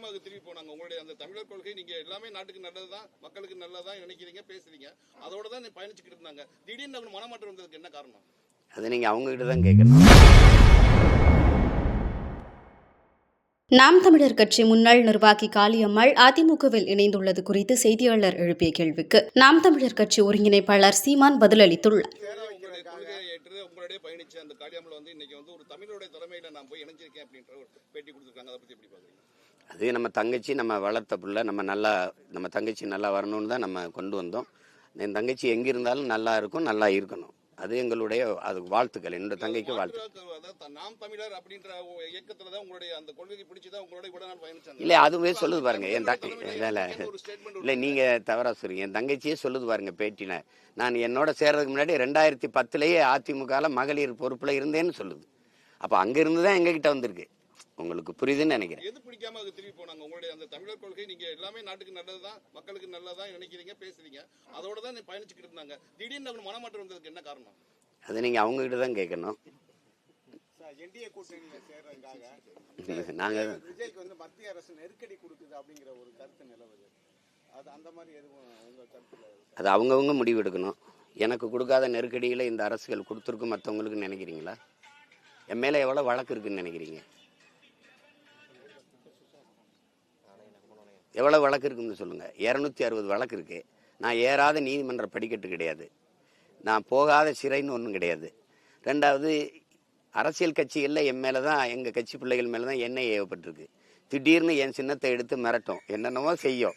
பிடிக்காம அது திரும்பி போனாங்க. உங்களுடைய அந்த தமிழர் கொள்கை நீங்க எல்லாமே நாட்டுக்கு நல்லதுதான், மக்களுக்கு நல்லதான் நினைக்கிறீங்க, பேசுறீங்க. அதோட தான் பயணிச்சுக்கிட்டு இருந்தாங்க. திடீர்னு அவங்க மனமாற்றம் வந்ததுக்கு என்ன காரணம்? அது நீங்க அவங்க கிட்ட தான் கேட்கணும். நாம் தமிழர் கட்சி முன்னாள் நிர்வாகி காளியம்மாள் அதிமுகவில் இணைந்துள்ளது குறித்து செய்தியாளர் எழுப்பிய கேள்விக்கு நாம் தமிழர் கட்சி ஒருங்கிணைப்பாளர் சீமான் பதிலளித்துள்ளார். உங்களுடைய பயணிச்ச அந்த காளியம்மாள் இன்னைக்கு ஒரு தமிழருடைய தலைமையில நான் போய் இணைஞ்சிருக்கேன் அப்படின்ற ஒரு பேட்டி கொடுத்துருக்காங்க. அதை பத்தி எப்படி பாக்குறீங்க? அது நம்ம தங்கச்சி, நம்ம வளர்த்த பிள்ளை, நம்ம தங்கச்சி நல்லா வரணும்னு தான் நம்ம கொண்டு வந்தோம். என் தங்கச்சி எங்க இருந்தாலும் நல்லா இருக்கும், நல்லா இருக்கணும். அது எங்களுடைய வாழ்த்துக்கள். என்னோட தங்கைக்கு வாழ்த்து. நாம் தமிழர் அப்படின்ற இயக்கத்துல தான் உங்களுடைய அந்த கொள்கையை பிடிச்சுதான் உங்களோட கூட நான் பயணிச்சேன். இல்ல, அதுவே சொல்லுது பாருங்க. இல்ல நீங்க தவறா சொல்றீங்க. என் தங்கச்சியே சொல்லுது பாருங்க பேட்டின. நான் என்னோட சேர்றதுக்கு முன்னாடி 2010 அதிமுகல மகளிர் பொறுப்புல இருந்தேன்னு சொல்லுது. அப்ப அங்க இருந்துதான் எங்க கிட்ட வந்திருக்கு. உங்களுக்கு புரியுதுன்னு நினைக்கிறேன். எது பிடிக்காம அது திரும்பி போனாங்க? உங்களுடைய அந்த தமிழர் கொள்கை நீங்க எல்லாமே நாட்டுக்கு நல்லதுதான், மக்களுக்கு நல்லதான் நினைக்கிறீங்க, பேசுறீங்க. அதோட தான் பயணிச்சுக்கிட்டு இருந்தாங்க. திடீர்னு அவங்க மனமாற்றம் வந்ததுக்கு என்ன காரணம்? அது நீங்க அவங்க கிட்ட தான் கேட்கணும். என்டிஏ கூட்டணியில சேர்றதுக்காக நாங்க விஜய்க்கு மத்திய அரசு நெருக்கடி கொடுக்குது அப்படிங்கிற ஒரு கருத்து நிலவுது. அது அந்த மாதிரி எதுவும் உங்க கருத்துல? அது அவங்கவுங்க முடிவு எடுக்கணும். எனக்கு கொடுக்காத நெருக்கடியில இந்த அரசுகள் கொடுத்துருக்கு மற்றவங்களுக்கு நினைக்கிறீங்களா? என் மேல எவ்வளவு வழக்கு இருக்குன்னு நினைக்கிறீங்க? எவ்வளவு வழக்கு இருக்குன்னு சொல்லுங்க. 260 வழக்கு இருக்கு. நான் ஏறாத நீதிமன்ற படிக்கட்டு கிடையாது. நான் போகாத சிறைன்னு ஒன்றும் கிடையாது. ரெண்டாவது, அரசியல் கட்சிகளில் என் மேலே தான், எங்கள் கட்சி பிள்ளைகள் மேலே தான் எண்ணெய் ஏவப்பட்டிருக்கு. திடீர்னு என் சின்னத்தை எடுத்து மிரட்டும், என்னென்னவோ செய்யும்.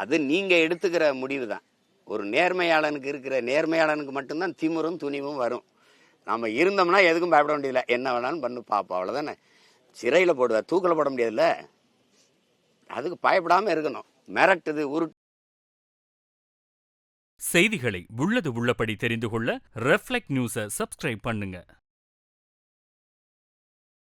அது நீங்கள் எடுத்துக்கிற முடிவு தான். ஒரு நேர்மையாளனுக்கு மட்டும்தான் திமிரும் துணிவும் வரும். நம்ம இருந்தோம்னா எதுக்கும் பயப்பட வேண்டியதில்லை. என்ன வேணாலும் பண்ணு பார்ப்போம், அவ்வளோதானே. சிறையில் போடுவா, தூக்கில் போட முடியாதுல்ல. அதுக்கு பயப்படாமல் இருக்கணும். மிரட்டுது செய்திகளை உள்ளது உள்ளபடி தெரிந்து கொள்ள ரெஃப்ளெக்ட் நியூஸை சப்ஸ்கிரைப் பண்ணுங்க.